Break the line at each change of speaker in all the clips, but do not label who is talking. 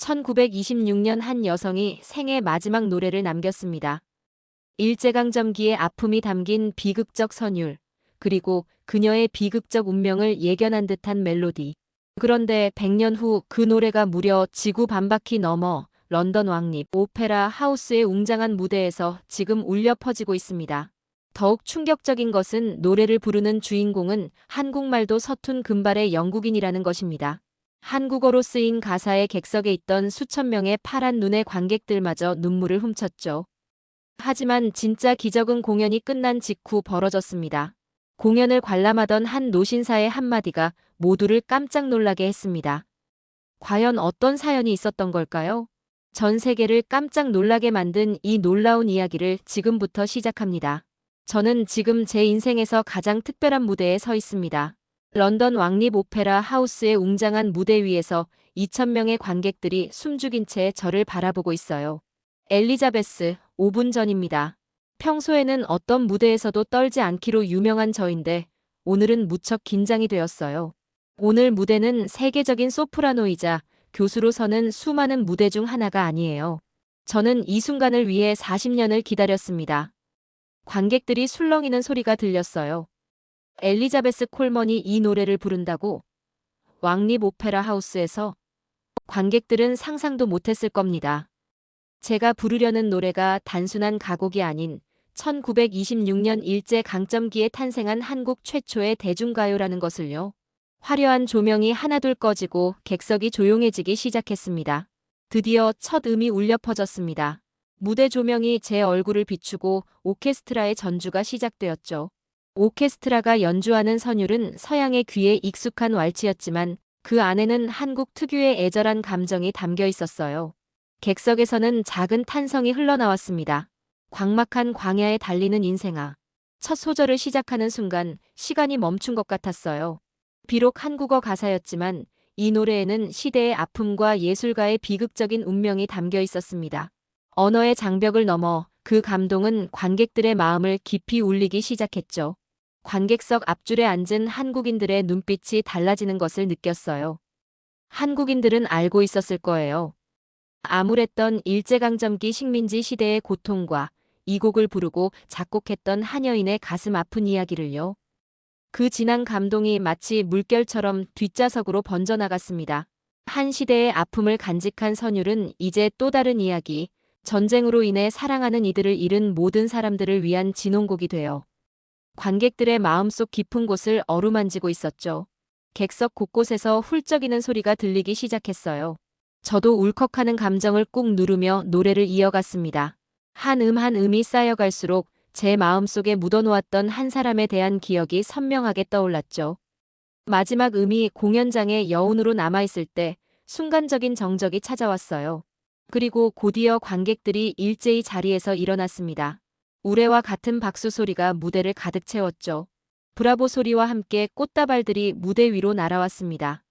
1926년 한 여성이 생애 마지막 노래를 남겼습니다. 일제강점기의 아픔이 담긴 비극적 선율, 그리고 그녀의 비극적 운명을 예견한 듯한 멜로디. 그런데 100년 후 그 노래가 무려 지구 반바퀴 넘어 런던 왕립 오페라 하우스의 웅장한 무대에서 지금 울려 퍼지고 있습니다. 더욱 충격적인 것은 노래를 부르는 주인공은 한국말도 서툰 금발의 영국인이라는 것입니다. 한국어로 쓰인 가사의 객석에 있던 수천 명의 파란 눈의 관객들마저 눈물을 훔쳤죠. 하지만 진짜 기적은 공연이 끝난 직후 벌어졌습니다. 공연을 관람하던 한 노신사의 한마디가 모두를 깜짝 놀라게 했습니다. 과연 어떤 사연이 있었던 걸까요? 전 세계를 깜짝 놀라게 만든 이 놀라운 이야기를 지금부터 시작합니다. 저는 지금 제 인생에서 가장 특별한 무대에 서 있습니다. 런던 왕립 오페라 하우스의 웅장한 무대 위에서 2,000명의 관객들이 숨죽인 채 저를 바라보고 있어요. 엘리자베스, 5분 전입니다. 평소에는 어떤 무대에서도 떨지 않기로 유명한 저인데 오늘은 무척 긴장이 되었어요. 오늘 무대는 세계적인 소프라노이자 교수로 서는 수많은 무대 중 하나가 아니에요. 저는 이 순간을 위해 40년을 기다렸습니다. 관객들이 술렁이는 소리가 들렸어요. 엘리자베스 콜먼이 이 노래를 부른다고? 왕립 오페라 하우스에서? 관객들은 상상도 못했을 겁니다. 제가 부르려는 노래가 단순한 가곡이 아닌 1926년 일제강점기에 탄생한 한국 최초의 대중가요라는 것을요. 화려한 조명이 하나둘 꺼지고 객석이 조용해지기 시작했습니다. 드디어 첫 음이 울려 퍼졌습니다. 무대 조명이 제 얼굴을 비추고 오케스트라의 전주가 시작되었죠. 오케스트라가 연주하는 선율은 서양의 귀에 익숙한 왈츠였지만 그 안에는 한국 특유의 애절한 감정이 담겨 있었어요. 객석에서는 작은 탄성이 흘러나왔습니다. 광막한 광야에 달리는 인생아. 첫 소절을 시작하는 순간 시간이 멈춘 것 같았어요. 비록 한국어 가사였지만 이 노래에는 시대의 아픔과 예술가의 비극적인 운명이 담겨 있었습니다. 언어의 장벽을 넘어 그 감동은 관객들의 마음을 깊이 울리기 시작했죠. 관객석 앞줄에 앉은 한국인들의 눈빛이 달라지는 것을 느꼈어요. 한국인들은 알고 있었을 거예요. 암울했던 일제강점기 식민지 시대의 고통과 이 곡을 부르고 작곡했던 한 여인의 가슴 아픈 이야기를요. 그 진한 감동이 마치 물결처럼 뒷좌석으로 번져나갔습니다. 한 시대의 아픔을 간직한 선율은 이제 또 다른 이야기, 전쟁으로 인해 사랑하는 이들을 잃은 모든 사람들을 위한 진홍곡이 되어 관객들의 마음속 깊은 곳을 어루만지고 있었죠. 객석 곳곳에서 훌쩍이는 소리가 들리기 시작했어요. 저도 울컥하는 감정을 꾹 누르며 노래를 이어갔습니다. 한 한 음이 쌓여갈수록 제 마음속에 묻어놓았던 한 사람에 대한 기억이 선명하게 떠올랐죠. 마지막 음이 공연장의 여운으로 남아있을 때 순간적인 정적이 찾아왔어요. 그리고 곧이어 관객들이 일제히 자리에서 일어났습니다. 우레와 같은 박수 소리가 무대를 가득 채웠죠. 브라보 소리와 함께 꽃다발들이 무대 위로 날아왔습니다.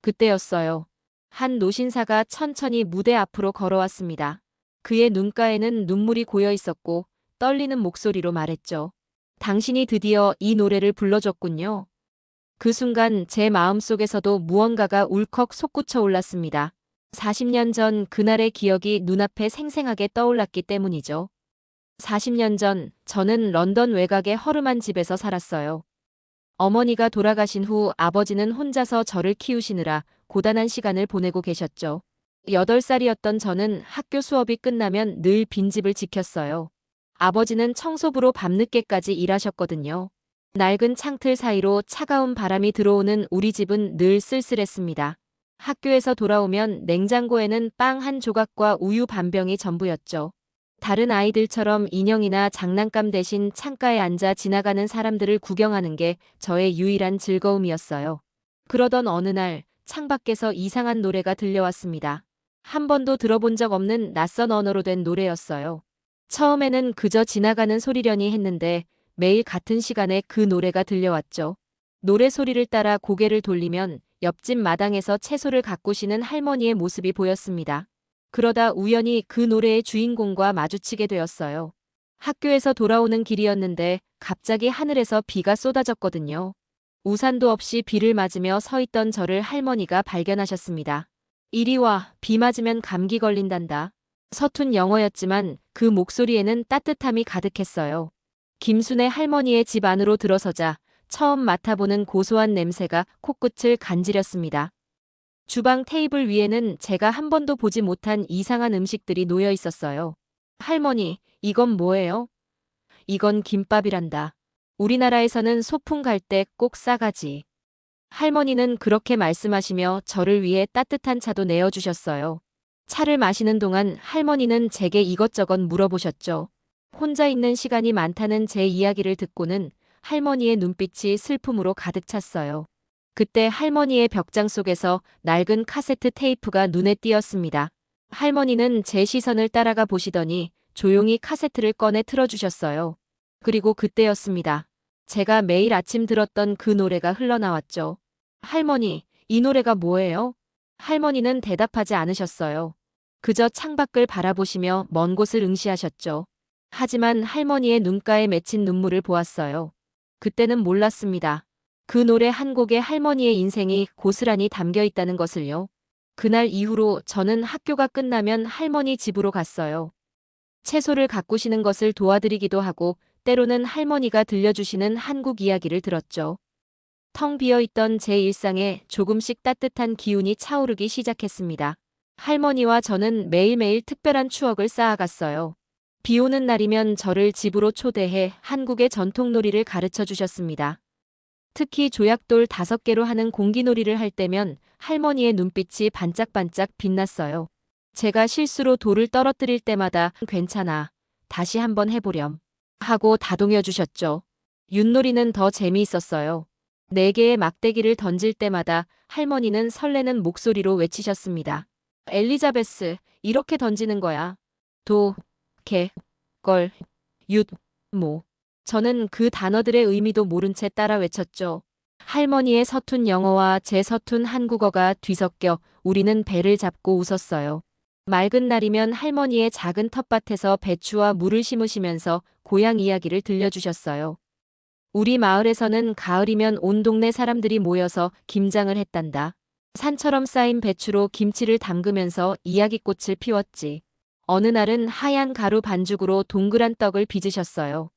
그때였어요. 한 노신사가 천천히 무대 앞으로 걸어왔습니다. 그의 눈가에는 눈물이 고여 있었고 떨리는 목소리로 말했죠. 당신이 드디어 이 노래를 불러줬군요. 그 순간 제 마음속에서도 무언가가 울컥 솟구쳐 올랐습니다. 40년 전 그날의 기억이 눈앞에 생생하게 떠올랐기 때문이죠. 40년 전 저는 런던 외곽의 허름한 집에서 살았어요. 어머니가 돌아가신 후 아버지는 혼자서 저를 키우시느라 고단한 시간을 보내고 계셨죠. 8살이었던 저는 학교 수업이 끝나면 늘 빈집을 지켰어요. 아버지는 청소부로 밤늦게까지 일하셨거든요. 낡은 창틀 사이로 차가운 바람이 들어오는 우리 집은 늘 쓸쓸했습니다. 학교에서 돌아오면 냉장고에는 빵 한 조각과 우유 반병이 전부였죠. 다른 아이들처럼 인형이나 장난감 대신 창가에 앉아 지나가는 사람들을 구경하는 게 저의 유일한 즐거움이었어요. 그러던 어느 날 창밖에서 이상한 노래가 들려왔습니다. 한 번도 들어본 적 없는 낯선 언어로 된 노래였어요. 처음에는 그저 지나가는 소리려니 했는데 매일 같은 시간에 그 노래가 들려왔죠. 노래 소리를 따라 고개를 돌리면 옆집 마당에서 채소를 가꾸시는 할머니의 모습이 보였습니다. 그러다 우연히 그 노래의 주인공과 마주치게 되었어요. 학교에서 돌아오는 길이었는데 갑자기 하늘에서 비가 쏟아졌거든요. 우산도 없이 비를 맞으며 서 있던 저를 할머니가 발견하셨습니다. 이리 와, 비 맞으면 감기 걸린단다. 서툰 영어였지만 그 목소리에는 따뜻함이 가득했어요. 김순애 할머니의 집 안으로 들어서자 처음 맡아보는 고소한 냄새가 코끝을 간지렸습니다. 주방 테이블 위에는 제가 한 번도 보지 못한 이상한 음식들이 놓여 있었어요. 할머니, 이건 뭐예요? 이건 김밥이란다. 우리나라에서는 소풍 갈 때 꼭 싸가지. 할머니는 그렇게 말씀하시며 저를 위해 따뜻한 차도 내어주셨어요. 차를 마시는 동안 할머니는 제게 이것저것 물어보셨죠. 혼자 있는 시간이 많다는 제 이야기를 듣고는 할머니의 눈빛이 슬픔으로 가득 찼어요. 그때 할머니의 벽장 속에서 낡은 카세트 테이프가 눈에 띄었습니다. 할머니는 제 시선을 따라가 보시더니 조용히 카세트를 꺼내 틀어주셨어요. 그리고 그때였습니다. 제가 매일 아침 들었던 그 노래가 흘러나왔죠. 할머니, 이 노래가 뭐예요? 할머니는 대답하지 않으셨어요. 그저 창밖을 바라보시며 먼 곳을 응시하셨죠. 하지만 할머니의 눈가에 맺힌 눈물을 보았어요. 그때는 몰랐습니다. 그 노래 한 곡에 할머니의 인생이 고스란히 담겨 있다는 것을요. 그날 이후로 저는 학교가 끝나면 할머니 집으로 갔어요. 채소를 가꾸시는 것을 도와드리기도 하고 때로는 할머니가 들려주시는 한국 이야기를 들었죠. 텅 비어있던 제 일상에 조금씩 따뜻한 기운이 차오르기 시작했습니다. 할머니와 저는 매일매일 특별한 추억을 쌓아갔어요. 비 오는 날이면 저를 집으로 초대해 한국의 전통놀이를 가르쳐 주셨습니다. 특히 조약돌 5개로 하는 공기놀이를 할 때면 할머니의 눈빛이 반짝반짝 빛났어요. 제가 실수로 돌을 떨어뜨릴 때마다 괜찮아, 다시 한번 해보렴 하고 다독여 주셨죠. 윷놀이는 더 재미있었어요. 4개의 막대기를 던질 때마다 할머니는 설레는 목소리로 외치셨습니다. 엘리자베스, 이렇게 던지는 거야. 도, 개, 걸, 윷, 모. 저는 그 단어들의 의미도 모른 채 따라 외쳤죠. 할머니의 서툰 영어와 제 서툰 한국어가 뒤섞여 우리는 배를 잡고 웃었어요. 맑은 날이면 할머니의 작은 텃밭에서 배추와 물을 심으시면서 고향 이야기를 들려주셨어요. 우리 마을에서는 가을이면 온 동네 사람들이 모여서 김장을 했단다. 산처럼 쌓인 배추로 김치를 담그면서 이야기꽃을 피웠지. 어느 날은 하얀 가루 반죽으로 동그란 떡을 빚으셨어요.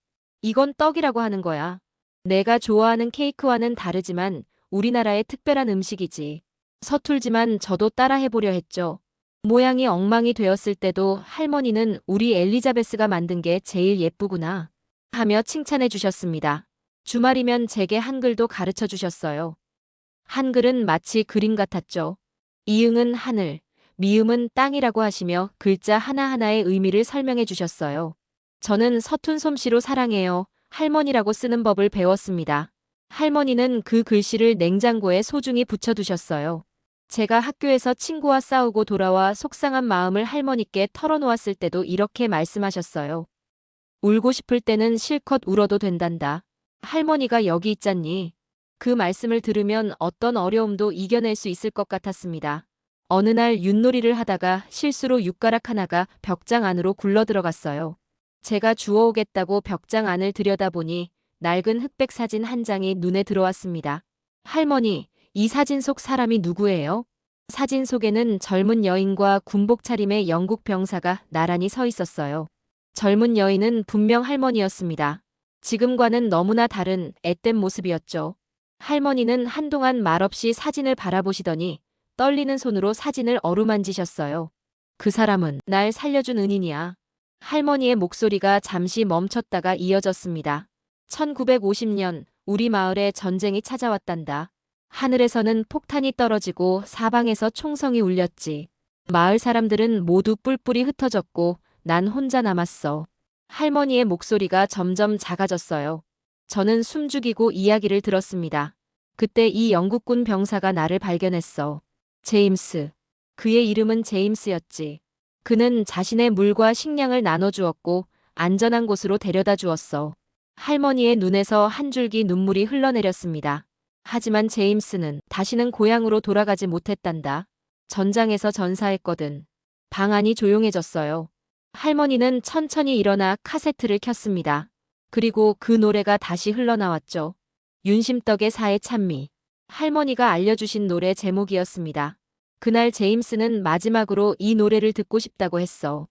이건 떡이라고 하는 거야. 내가 좋아하는 케이크와는 다르지만 우리나라의 특별한 음식이지. 서툴지만 저도 따라 해보려 했죠. 모양이 엉망이 되었을 때도 할머니는 우리 엘리자베스가 만든 게 제일 예쁘구나 하며 칭찬해 주셨습니다. 주말이면 제게 한글도 가르쳐 주셨어요. 한글은 마치 그림 같았죠. 이응은 하늘, 미음은 땅이라고 하시며 글자 하나하나의 의미를 설명해 주셨어요. 저는 서툰 솜씨로 사랑해요, 할머니라고 쓰는 법을 배웠습니다. 할머니는 그 글씨를 냉장고에 소중히 붙여두셨어요. 제가 학교에서 친구와 싸우고 돌아와 속상한 마음을 할머니께 털어놓았을 때도 이렇게 말씀하셨어요. 울고 싶을 때는 실컷 울어도 된단다. 할머니가 여기 있잖니. 그 말씀을 들으면 어떤 어려움도 이겨낼 수 있을 것 같았습니다. 어느 날 윷놀이를 하다가 실수로 윷가락 하나가 벽장 안으로 굴러들어갔어요. 제가 주워오겠다고 벽장 안을 들여다보니 낡은 흑백 사진 한 장이 눈에 들어왔습니다. 할머니, 이 사진 속 사람이 누구예요? 사진 속에는 젊은 여인과 군복 차림의 영국 병사가 나란히 서 있었어요. 젊은 여인은 분명 할머니였습니다. 지금과는 너무나 다른 앳된 모습이었죠. 할머니는 한동안 말없이 사진을 바라보시더니 떨리는 손으로 사진을 어루만지셨어요. 그 사람은 날 살려준 은인이야. 할머니의 목소리가 잠시 멈췄다가 이어졌습니다. 1950년 우리 마을에 전쟁이 찾아왔단다. 하늘에서는 폭탄이 떨어지고 사방에서 총성이 울렸지. 마을 사람들은 모두 뿔뿔이 흩어졌고 난 혼자 남았어. 할머니의 목소리가 점점 작아졌어요. 저는 숨죽이고 이야기를 들었습니다. 그때 이 영국군 병사가 나를 발견했어. 제임스. 그의 이름은 제임스였지. 그는 자신의 물과 식량을 나눠주었고 안전한 곳으로 데려다 주었어. 할머니의 눈에서 한 줄기 눈물이 흘러내렸습니다. 하지만 제임스는 다시는 고향으로 돌아가지 못했단다. 전장에서 전사했거든. 방 안이 조용해졌어요. 할머니는 천천히 일어나 카세트를 켰습니다. 그리고 그 노래가 다시 흘러나왔죠. 윤심떡의 사의 찬미. 할머니가 알려주신 노래 제목이었습니다. 그날 제임스는 마지막으로 이 노래를 듣고 싶다고 했어.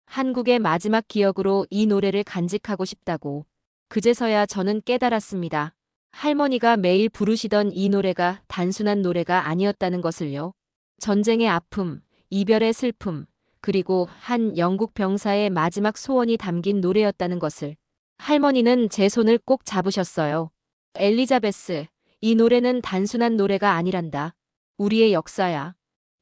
한국의 마지막 기억으로 이 노래를 간직하고 싶다고. 그제서야 저는 깨달았습니다. 할머니가 매일 부르시던 이 노래가 단순한 노래가 아니었다는 것을요. 전쟁의 아픔, 이별의 슬픔, 그리고 한 영국 병사의 마지막 소원이 담긴 노래였다는 것을. 할머니는 제 손을 꼭 잡으셨어요. 엘리자베스, 이 노래는 단순한 노래가 아니란다. 우리의 역사야.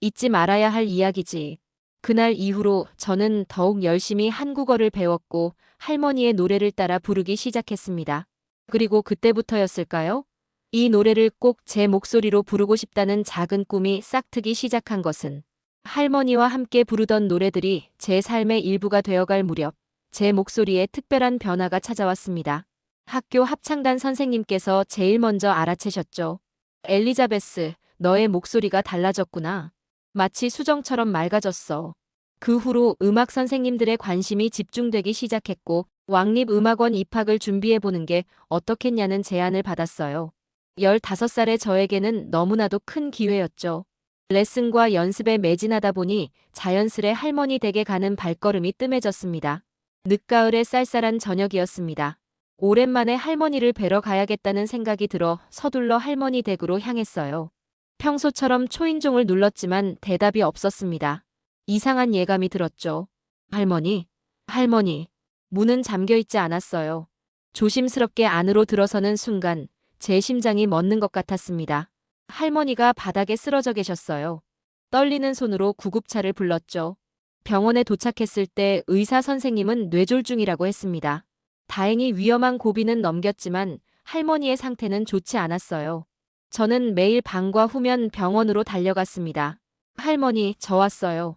잊지 말아야 할 이야기지. 그날 이후로 저는 더욱 열심히 한국어를 배웠고 할머니의 노래를 따라 부르기 시작했습니다. 그리고 그때부터였을까요? 이 노래를 꼭 제 목소리로 부르고 싶다는 작은 꿈이 싹트기 시작한 것은 할머니와 함께 부르던 노래들이 제 삶의 일부가 되어갈 무렵 제 목소리에 특별한 변화가 찾아왔습니다. 학교 합창단 선생님께서 제일 먼저 알아채셨죠. 엘리자베스, 너의 목소리가 달라졌구나. 마치 수정처럼 맑아졌어. 그 후로 음악 선생님들의 관심이 집중되기 시작했고 왕립음악원 입학을 준비해보는 게 어떻겠냐는 제안을 받았어요. 15살의 저에게는 너무나도 큰 기회였죠. 레슨과 연습에 매진하다 보니 자연스레 할머니 댁에 가는 발걸음이 뜸해졌습니다. 늦가을의 쌀쌀한 저녁이었습니다. 오랜만에 할머니를 뵈러 가야겠다는 생각이 들어 서둘러 할머니 댁으로 향했어요. 평소처럼 초인종을 눌렀지만 대답이 없었습니다. 이상한 예감이 들었죠. 할머니, 할머니. 문은 잠겨있지 않았어요. 조심스럽게 안으로 들어서는 순간 제 심장이 멎는 것 같았습니다. 할머니가 바닥에 쓰러져 계셨어요. 떨리는 손으로 구급차를 불렀죠. 병원에 도착했을 때 의사 선생님은 뇌졸중이라고 했습니다. 다행히 위험한 고비는 넘겼지만 할머니의 상태는 좋지 않았어요. 저는 매일 방과 후면 병원으로 달려갔습니다. 할머니, 저 왔어요.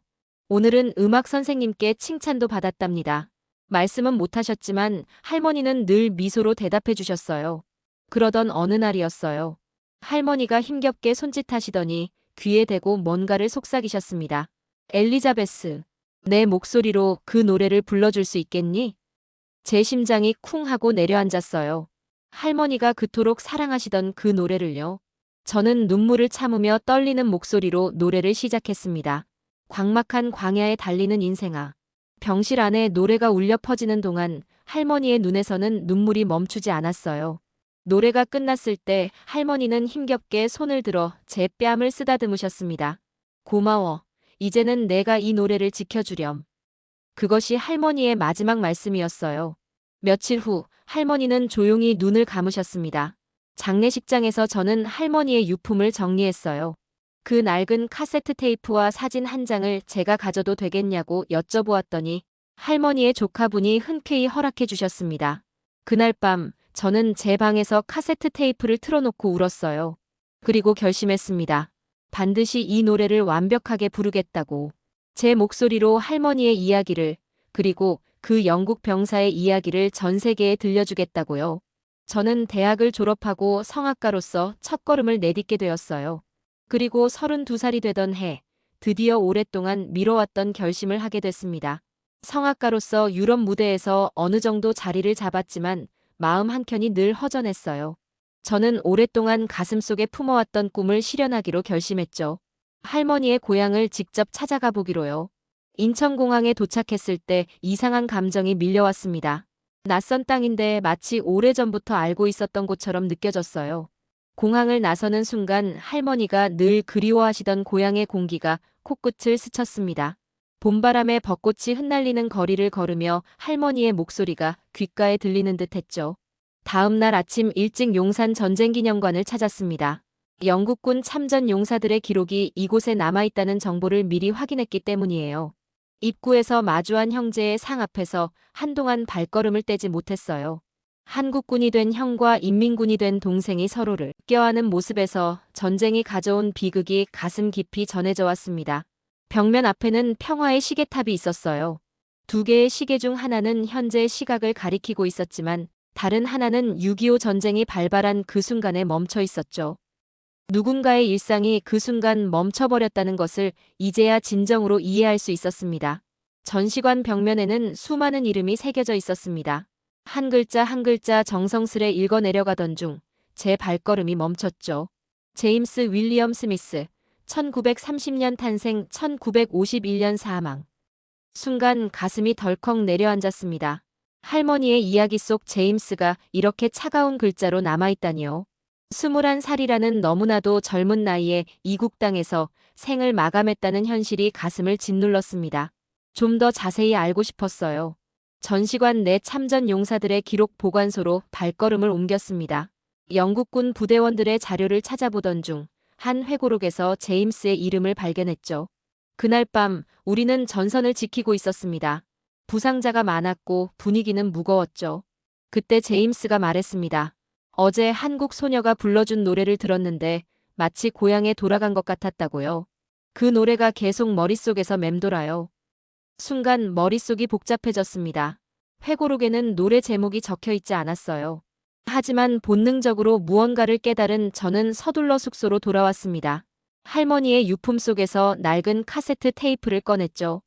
오늘은 음악 선생님께 칭찬도 받았답니다. 말씀은 못하셨지만 할머니는 늘 미소로 대답해 주셨어요. 그러던 어느 날이었어요. 할머니가 힘겹게 손짓하시더니 귀에 대고 뭔가를 속삭이셨습니다. 엘리자베스, 내 목소리로 그 노래를 불러줄 수 있겠니? 제 심장이 쿵 하고 내려앉았어요. 할머니가 그토록 사랑하시던 그 노래를요. 저는 눈물을 참으며 떨리는 목소리로 노래를 시작했습니다. 광막한 광야에 달리는 인생아. 병실 안에 노래가 울려 퍼지는 동안 할머니의 눈에서는 눈물이 멈추지 않았어요. 노래가 끝났을 때 할머니는 힘겹게 손을 들어 제 뺨을 쓰다듬으셨습니다. 고마워. 이제는 내가 이 노래를 지켜주렴. 그것이 할머니의 마지막 말씀이었어요. 며칠 후 할머니는 조용히 눈을 감으셨습니다. 장례식장에서 저는 할머니의 유품을 정리했어요. 그 낡은 카세트 테이프와 사진 한 장을 제가 가져도 되겠냐고 여쭤보았더니 할머니의 조카분이 흔쾌히 허락해 주셨습니다. 그날 밤 저는 제 방에서 카세트 테이프를 틀어놓고 울었어요. 그리고 결심했습니다. 반드시 이 노래를 완벽하게 부르겠다고. 제 목소리로 할머니의 이야기를, 그리고 그 영국 병사의 이야기를 전 세계에 들려주겠다고요. 저는 대학을 졸업하고 성악가로서 첫걸음을 내딛게 되었어요. 그리고 32살이 되던 해, 드디어 오랫동안 미뤄왔던 결심을 하게 됐습니다. 성악가로서 유럽 무대에서 어느 정도 자리를 잡았지만 마음 한켠이 늘 허전했어요. 저는 오랫동안 가슴속에 품어왔던 꿈을 실현하기로 결심했죠. 할머니의 고향을 직접 찾아가 보기로요. 인천공항에 도착했을 때 이상한 감정이 밀려왔습니다. 낯선 땅인데 마치 오래전부터 알고 있었던 곳처럼 느껴졌어요. 공항을 나서는 순간 할머니가 늘 그리워하시던 고향의 공기가 코끝을 스쳤습니다. 봄바람에 벚꽃이 흩날리는 거리를 걸으며 할머니의 목소리가 귓가에 들리는 듯 했죠. 다음 날 아침 일찍 용산 전쟁기념관을 찾았습니다. 영국군 참전 용사들의 기록이 이곳에 남아있다는 정보를 미리 확인했기 때문이에요. 입구에서 마주한 형제의 상 앞에서 한동안 발걸음을 떼지 못했어요. 한국군이 된 형과 인민군이 된 동생이 서로를 껴안은 모습에서 전쟁이 가져온 비극이 가슴 깊이 전해져 왔습니다. 벽면 앞에는 평화의 시계탑이 있었어요. 두 개의 시계 중 하나는 현재의 시각을 가리키고 있었지만 다른 하나는 6.25 전쟁이 발발한 그 순간에 멈춰 있었죠. 누군가의 일상이 그 순간 멈춰버렸다는 것을 이제야 진정으로 이해할 수 있었습니다. 전시관 벽면에는 수많은 이름이 새겨져 있었습니다. 한 글자 한 글자 정성스레 읽어 내려가던 중 제 발걸음이 멈췄죠. 제임스 윌리엄 스미스, 1930년 탄생, 1951년 사망. 순간 가슴이 덜컥 내려앉았습니다. 할머니의 이야기 속 제임스가 이렇게 차가운 글자로 남아있다니요. 21살이라는 너무나도 젊은 나이에 이국 땅에서 생을 마감했다는 현실이 가슴을 짓눌렀습니다. 좀 더 자세히 알고 싶었어요. 전시관 내 참전 용사들의 기록 보관소로 발걸음을 옮겼습니다. 영국군 부대원들의 자료를 찾아보던 중 한 회고록에서 제임스의 이름을 발견했죠. 그날 밤 우리는 전선을 지키고 있었습니다. 부상자가 많았고 분위기는 무거웠죠. 그때 제임스가 말했습니다. 어제 한국 소녀가 불러준 노래를 들었는데 마치 고향에 돌아간 것 같았다고요. 그 노래가 계속 머릿속에서 맴돌아요. 순간 머릿속이 복잡해졌습니다. 회고록에는 노래 제목이 적혀 있지 않았어요. 하지만 본능적으로 무언가를 깨달은 저는 서둘러 숙소로 돌아왔습니다. 할머니의 유품 속에서 낡은 카세트 테이프를 꺼냈죠.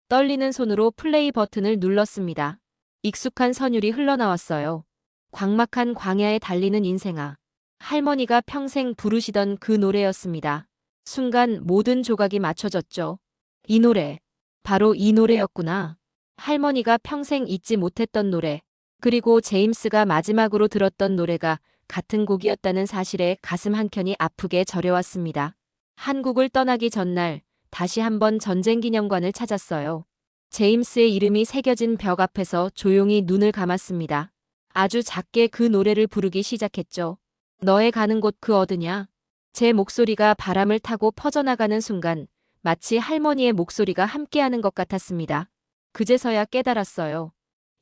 떨리는 손으로 플레이 버튼을 눌렀습니다. 익숙한 선율이 흘러나왔어요. 광막한 광야에 달리는 인생아. 할머니가 평생 부르시던 그 노래였습니다. 순간 모든 조각이 맞춰졌죠. 이 노래. 바로 이 노래였구나. 할머니가 평생 잊지 못했던 노래. 그리고 제임스가 마지막으로 들었던 노래가 같은 곡이었다는 사실에 가슴 한켠이 아프게 저려왔습니다. 한국을 떠나기 전날 다시 한번 전쟁기념관을 찾았어요. 제임스의 이름이 새겨진 벽 앞에서 조용히 눈을 감았습니다. 아주 작게 그 노래를 부르기 시작했죠. 너의 가는 곳 그 어디냐? 제 목소리가 바람을 타고 퍼져나가는 순간 마치 할머니의 목소리가 함께하는 것 같았습니다. 그제서야 깨달았어요.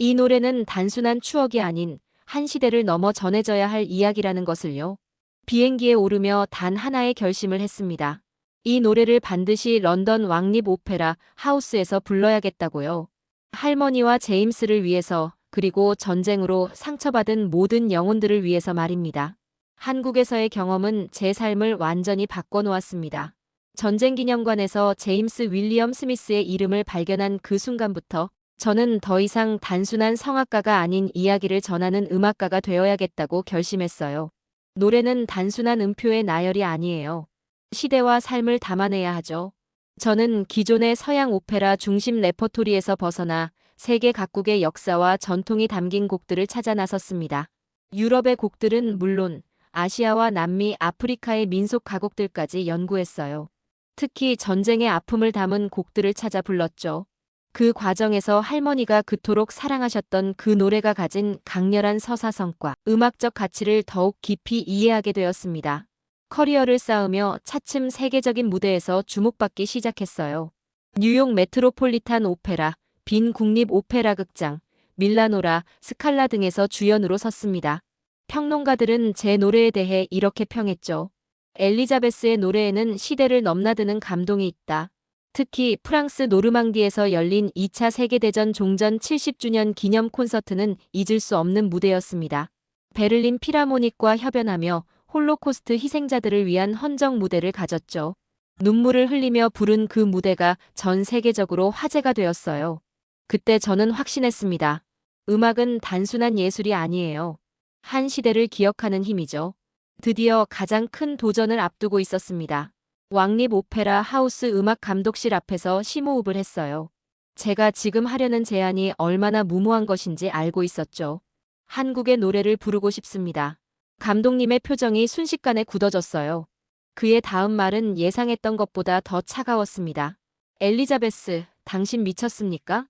이 노래는 단순한 추억이 아닌 한 시대를 넘어 전해져야 할 이야기라는 것을요. 비행기에 오르며 단 하나의 결심을 했습니다. 이 노래를 반드시 런던 왕립 오페라 하우스에서 불러야겠다고요. 할머니와 제임스를 위해서, 그리고 전쟁으로 상처받은 모든 영혼들을 위해서 말입니다. 한국에서의 경험은 제 삶을 완전히 바꿔놓았습니다. 전쟁기념관에서 제임스 윌리엄 스미스의 이름을 발견한 그 순간부터 저는 더 이상 단순한 성악가가 아닌 이야기를 전하는 음악가가 되어야겠다고 결심했어요. 노래는 단순한 음표의 나열이 아니에요. 시대와 삶을 담아내야 하죠. 저는 기존의 서양 오페라 중심 레퍼토리에서 벗어나 세계 각국의 역사와 전통이 담긴 곡들을 찾아 나섰습니다. 유럽의 곡들은 물론 아시아와 남미, 아프리카의 민속 가곡들까지 연구했어요. 특히 전쟁의 아픔을 담은 곡들을 찾아 불렀죠. 그 과정에서 할머니가 그토록 사랑하셨던 그 노래가 가진 강렬한 서사성과 음악적 가치를 더욱 깊이 이해하게 되었습니다. 커리어를 쌓으며 차츰 세계적인 무대에서 주목받기 시작했어요. 뉴욕 메트로폴리탄 오페라, 빈 국립 오페라 극장, 밀라노라, 스칼라 등에서 주연으로 섰습니다. 평론가들은 제 노래에 대해 이렇게 평했죠. 엘리자베스의 노래에는 시대를 넘나드는 감동이 있다. 특히 프랑스 노르망디에서 열린 2차 세계대전 종전 70주년 기념 콘서트는 잊을 수 없는 무대였습니다. 베를린 필하모닉과 협연하며 홀로코스트 희생자들을 위한 헌정 무대를 가졌죠. 눈물을 흘리며 부른 그 무대가 전 세계적으로 화제가 되었어요. 그때 저는 확신했습니다. 음악은 단순한 예술이 아니에요. 한 시대를 기억하는 힘이죠. 드디어 가장 큰 도전을 앞두고 있었습니다. 왕립 오페라 하우스 음악 감독실 앞에서 심호흡을 했어요. 제가 지금 하려는 제안이 얼마나 무모한 것인지 알고 있었죠. 한국의 노래를 부르고 싶습니다. 감독님의 표정이 순식간에 굳어졌어요. 그의 다음 말은 예상했던 것보다 더 차가웠습니다. 엘리자베스, 당신 미쳤습니까?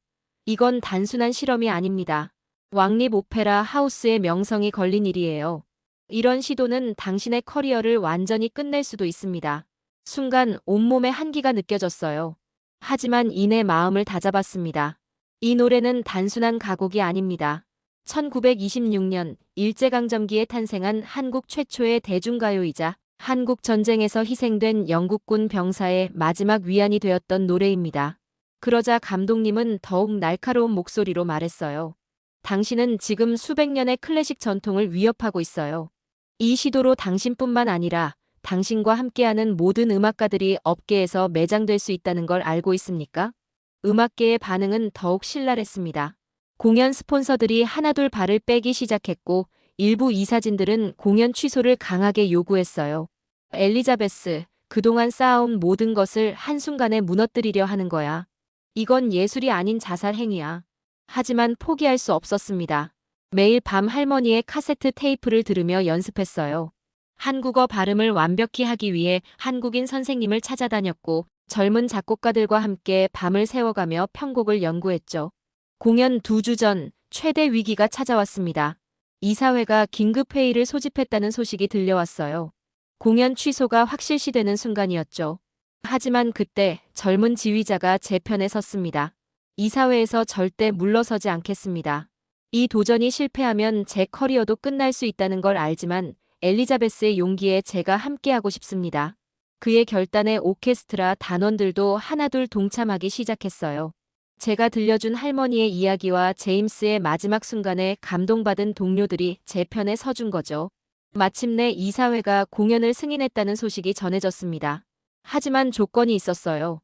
이건 단순한 실험이 아닙니다. 왕립 오페라 하우스의 명성이 걸린 일이에요. 이런 시도는 당신의 커리어를 완전히 끝낼 수도 있습니다. 순간 온몸에 한기가 느껴졌어요. 하지만 이내 마음을 다잡았습니다. 이 노래는 단순한 가곡이 아닙니다. 1926년 일제강점기에 탄생한 한국 최초의 대중가요이자 한국 전쟁에서 희생된 영국군 병사의 마지막 위안이 되었던 노래입니다. 그러자 감독님은 더욱 날카로운 목소리로 말했어요. 당신은 지금 수백 년의 클래식 전통을 위협하고 있어요. 이 시도로 당신뿐만 아니라 당신과 함께하는 모든 음악가들이 업계에서 매장될 수 있다는 걸 알고 있습니까? 음악계의 반응은 더욱 신랄했습니다. 공연 스폰서들이 하나둘 발을 빼기 시작했고 일부 이사진들은 공연 취소를 강하게 요구했어요. 엘리자베스, 그동안 쌓아온 모든 것을 한순간에 무너뜨리려 하는 거야. 이건 예술이 아닌 자살 행위야. 하지만 포기할 수 없었습니다. 매일 밤 할머니의 카세트 테이프를 들으며 연습했어요. 한국어 발음을 완벽히 하기 위해 한국인 선생님을 찾아다녔고 젊은 작곡가들과 함께 밤을 새워가며 편곡을 연구했죠. 공연 2주 전 최대 위기가 찾아왔습니다. 이사회가 긴급회의를 소집했다는 소식이 들려왔어요. 공연 취소가 확실시되는 순간이었죠. 하지만 그때 젊은 지휘자가 제 편에 섰습니다. 이사회에서 절대 물러서지 않겠습니다. 이 도전이 실패하면 제 커리어도 끝날 수 있다는 걸 알지만 엘리자베스의 용기에 제가 함께하고 싶습니다. 그의 결단에 오케스트라 단원들도 하나둘 동참하기 시작했어요. 제가 들려준 할머니의 이야기와 제임스의 마지막 순간에 감동받은 동료들이 제 편에 서준 거죠. 마침내 이사회가 공연을 승인했다는 소식이 전해졌습니다. 하지만 조건이 있었어요.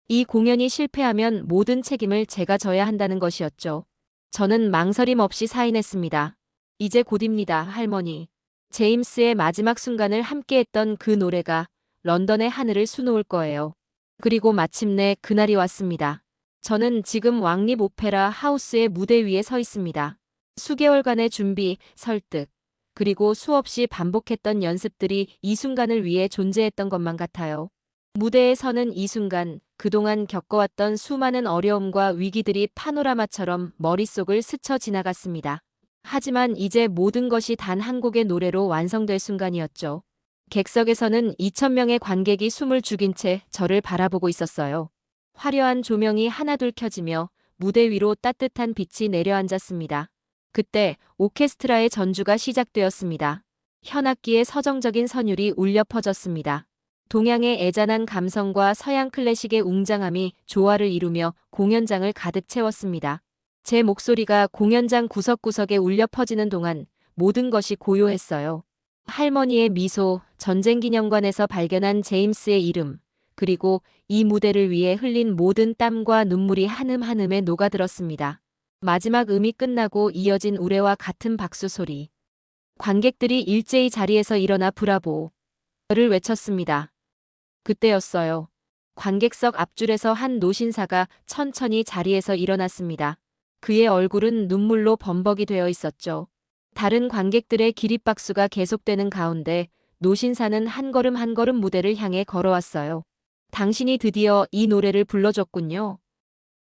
이 공연이 실패하면 모든 책임을 제가 져야 한다는 것이었죠. 저는 망설임 없이 사인했습니다. 이제 곧입니다, 할머니. 제임스의 마지막 순간을 함께했던 그 노래가 런던의 하늘을 수놓을 거예요. 그리고 마침내 그날이 왔습니다. 저는 지금 왕립 오페라 하우스의 무대 위에 서 있습니다. 수개월간의 준비, 설득, 그리고 수없이 반복했던 연습들이 이 순간을 위해 존재했던 것만 같아요. 무대에 서는 이 순간, 그동안 겪어왔던 수많은 어려움과 위기들이 파노라마처럼 머릿속을 스쳐 지나갔습니다. 하지만 이제 모든 것이 단 한 곡의 노래로 완성될 순간이었죠. 객석에서는 2,000명의 관객이 숨을 죽인 채 저를 바라보고 있었어요. 화려한 조명이 하나둘 켜지며 무대 위로 따뜻한 빛이 내려앉았습니다. 그때 오케스트라의 전주가 시작되었습니다. 현악기의 서정적인 선율이 울려 퍼졌습니다. 동양의 애잔한 감성과 서양 클래식의 웅장함이 조화를 이루며 공연장을 가득 채웠습니다. 제 목소리가 공연장 구석구석에 울려 퍼지는 동안 모든 것이 고요했어요. 할머니의 미소, 전쟁기념관에서 발견한 제임스의 이름, 그리고 이 무대를 위해 흘린 모든 땀과 눈물이 한음 한음에 녹아들었습니다. 마지막 음이 끝나고 이어진 우레와 같은 박수 소리. 관객들이 일제히 자리에서 일어나 브라보를 외쳤습니다. 그때였어요. 관객석 앞줄에서 한 노신사가 천천히 자리에서 일어났습니다. 그의 얼굴은 눈물로 범벅이 되어 있었죠. 다른 관객들의 기립박수가 계속되는 가운데 노신사는 한 걸음 한 걸음 무대를 향해 걸어왔어요. 당신이 드디어 이 노래를 불러줬군요.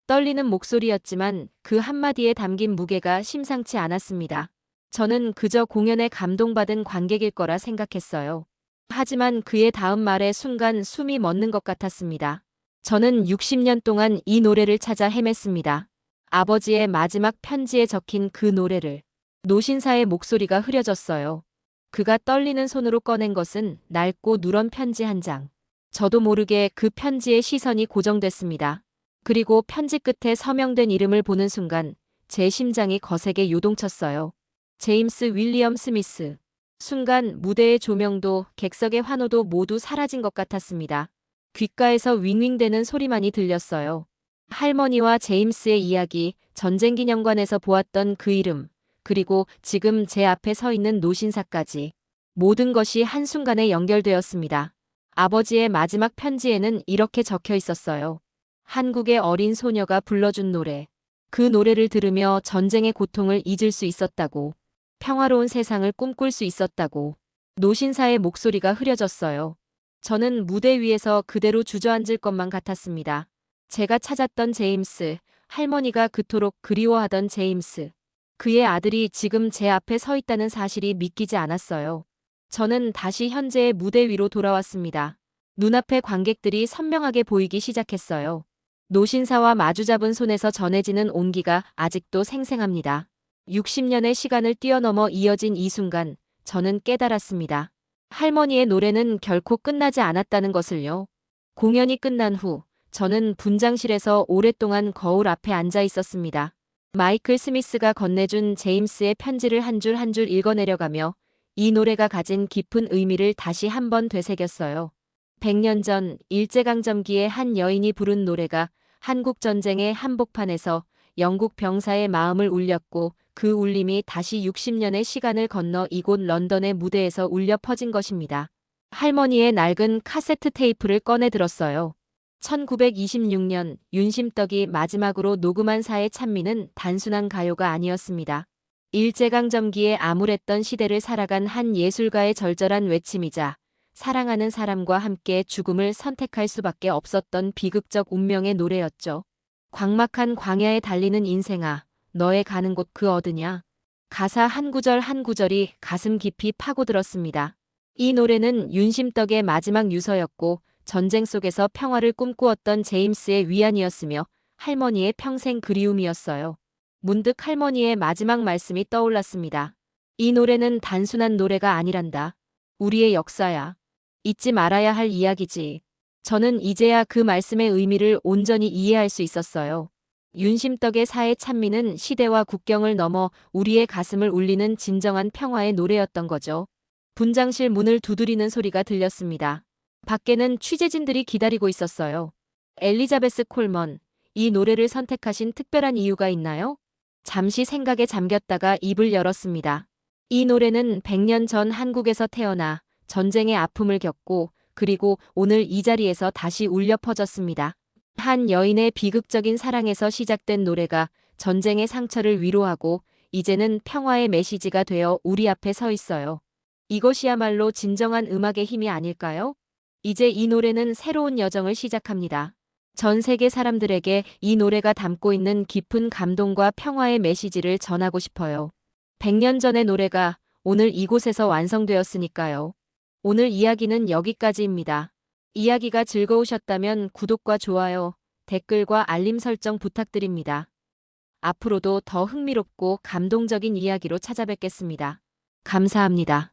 떨리는 목소리였지만 그 한마디에 담긴 무게가 심상치 않았습니다. 저는 그저 공연에 감동받은 관객일 거라 생각했어요. 하지만 그의 다음 말에 순간 숨이 멎는 것 같았습니다. 저는 60년 동안 이 노래를 찾아 헤맸습니다. 아버지의 마지막 편지에 적힌 그 노래를. 노신사의 목소리가 흐려졌어요. 그가 떨리는 손으로 꺼낸 것은 낡고 누런 편지 한 장. 저도 모르게 그 편지에 시선이 고정됐습니다. 그리고 편지 끝에 서명된 이름을 보는 순간 제 심장이 거세게 요동쳤어요. 제임스 윌리엄 스미스. 순간 무대의 조명도 객석의 환호도 모두 사라진 것 같았습니다. 귓가에서 윙윙대는 소리만이 들렸어요. 할머니와 제임스의 이야기, 전쟁기념관에서 보았던 그 이름, 그리고 지금 제 앞에 서 있는 노신사까지. 모든 것이 한순간에 연결되었습니다. 아버지의 마지막 편지에는 이렇게 적혀 있었어요. 한국의 어린 소녀가 불러준 노래. 그 노래를 들으며 전쟁의 고통을 잊을 수 있었다고. 평화로운 세상을 꿈꿀 수 있었다고. 노신사의 목소리가 흐려졌어요. 저는 무대 위에서 그대로 주저앉을 것만 같았습니다. 제가 찾았던 제임스, 할머니가 그토록 그리워하던 제임스. 그의 아들이 지금 제 앞에 서 있다는 사실이 믿기지 않았어요. 저는 다시 현재의 무대 위로 돌아왔습니다. 눈앞의 관객들이 선명하게 보이기 시작했어요. 노신사와 마주잡은 손에서 전해지는 온기가 아직도 생생합니다. 60년의 시간을 뛰어넘어 이어진 이 순간, 저는 깨달았습니다. 할머니의 노래는 결코 끝나지 않았다는 것을요. 공연이 끝난 후, 저는 분장실에서 오랫동안 거울 앞에 앉아 있었습니다. 마이클 스미스가 건네준 제임스의 편지를 한 줄 한 줄 읽어내려가며 이 노래가 가진 깊은 의미를 다시 한번 되새겼어요. 100년 전 일제강점기의 한 여인이 부른 노래가 한국전쟁의 한복판에서 영국 병사의 마음을 울렸고 그 울림이 다시 60년의 시간을 건너 이곳 런던의 무대에서 울려 퍼진 것입니다. 할머니의 낡은 카세트 테이프를 꺼내 들었어요. 1926년 윤심떡이 마지막으로 녹음한 사의 찬미는 단순한 가요가 아니었습니다. 일제강점기에 암울했던 시대를 살아간 한 예술가의 절절한 외침이자 사랑하는 사람과 함께 죽음을 선택할 수밖에 없었던 비극적 운명의 노래였죠. 광막한 광야에 달리는 인생아, 너의 가는 곳 그 어디냐? 가사 한 구절 한 구절이 가슴 깊이 파고들었습니다. 이 노래는 윤심떡의 마지막 유서였고 전쟁 속에서 평화를 꿈꾸었던 제임스의 위안이었으며 할머니의 평생 그리움이었어요. 문득 할머니의 마지막 말씀이 떠올랐습니다. 이 노래는 단순한 노래가 아니란다. 우리의 역사야. 잊지 말아야 할 이야기지. 저는 이제야 그 말씀의 의미를 온전히 이해할 수 있었어요. 윤심떡의 사의 찬미는 시대와 국경을 넘어 우리의 가슴을 울리는 진정한 평화의 노래였던 거죠. 분장실 문을 두드리는 소리가 들렸습니다. 밖에는 취재진들이 기다리고 있었어요. 엘리자베스 콜먼, 이 노래를 선택하신 특별한 이유가 있나요? 잠시 생각에 잠겼다가 입을 열었습니다. 이 노래는 100년 전 한국에서 태어나 전쟁의 아픔을 겪고 그리고 오늘 이 자리에서 다시 울려 퍼졌습니다. 한 여인의 비극적인 사랑에서 시작된 노래가 전쟁의 상처를 위로하고 이제는 평화의 메시지가 되어 우리 앞에 서 있어요. 이것이야말로 진정한 음악의 힘이 아닐까요? 이제 이 노래는 새로운 여정을 시작합니다. 전 세계 사람들에게 이 노래가 담고 있는 깊은 감동과 평화의 메시지를 전하고 싶어요. 100년 전의 노래가 오늘 이곳에서 완성되었으니까요. 오늘 이야기는 여기까지입니다. 이야기가 즐거우셨다면 구독과 좋아요, 댓글과 알림 설정 부탁드립니다. 앞으로도 더 흥미롭고 감동적인 이야기로 찾아뵙겠습니다. 감사합니다.